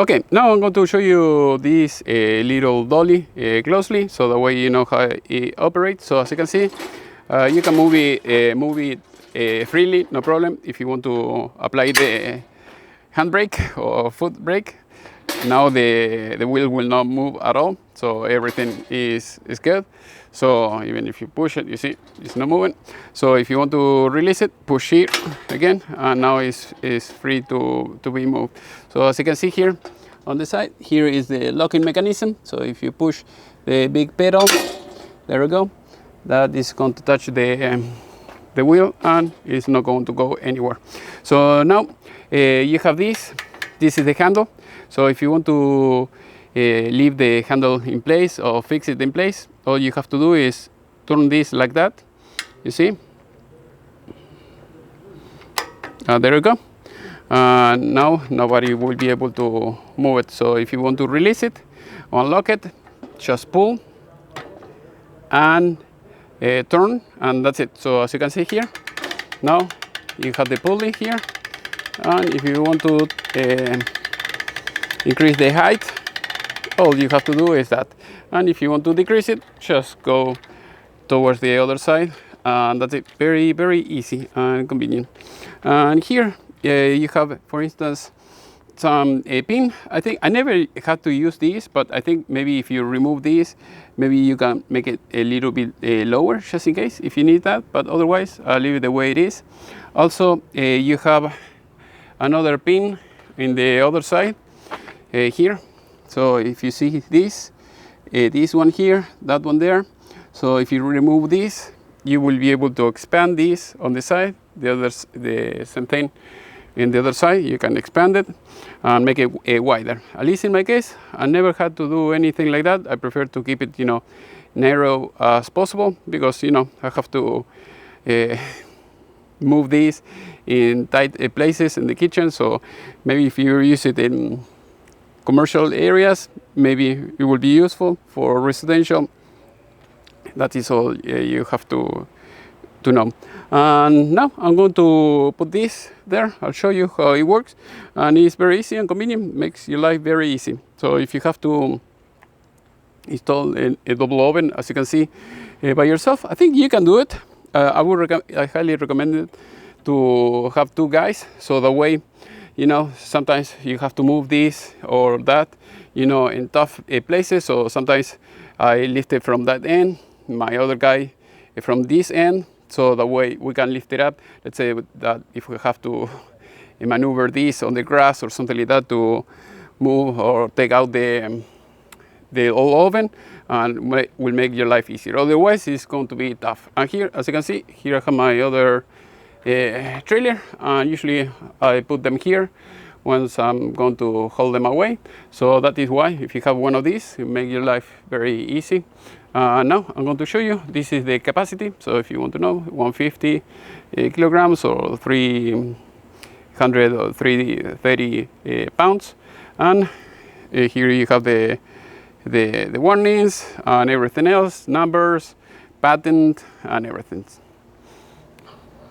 Okay, now I'm going to show you this little dolly closely, so the way you know how it operates. So as you can see, you can move it freely, no problem. If you want to apply the handbrake or foot brake, now the wheel will not move at all, so everything is good. So even if you push it, you see it's not moving. So if you want to release it, push it again, and now it's free to be moved. So as you can see here on the side, here is the locking mechanism. So if you push the big pedal, there we go, that is going to touch the wheel and it's not going to go anywhere. So now you have this is the handle. So if you want to leave the handle in place or fix it in place, all you have to do is turn this like that, you see. There you go. Now nobody will be able to move it. So if you want to release it, unlock it, just pull and turn, and that's it. So as you can see here, now you have the pulley here, and if you want to increase the height, all you have to do is that. And if you want to decrease it, just go towards the other side, and that's it. Very, very easy and convenient. And here you have, for instance, some pin. I think I never had to use these, but I think maybe if you remove these, maybe you can make it a little bit lower, just in case if you need that. But otherwise, I'll leave it the way it is. Also, you have another pin in the other side here. So if you see this one here, that one there. So if you remove this, you will be able to expand this on the side. The same thing in the other side. You can expand it and make it wider. At least in my case, I never had to do anything like that. I prefer to keep it, narrow as possible, because I have to move these in tight places in the kitchen. So maybe if you use it in commercial areas, maybe it will be useful. For residential, that is all you have to know. And now I'm going to put this there. I'll show you how it works, and it's very easy and convenient. Makes your life very easy. So if you have to install a double oven, as you can see, by yourself, I think you can do it. I highly recommend it to have two guys, so the way, sometimes you have to move this or that, in tough places. So sometimes I lift it from that end, my other guy from this end, so that way we can lift it up. Let's say that if we have to maneuver this on the grass or something like that to move or take out the old oven, and will make your life easier. Otherwise, it's going to be tough. And here, as you can see, here I have my other trailer, and usually I put them here once I'm going to haul them away. So that is why, if you have one of these, it makes your life very easy. Now I'm going to show you. This is the capacity. So if you want to know, 150 kilograms or 300 or 330 pounds. And here you have the warnings and everything else, numbers, patent, and everything.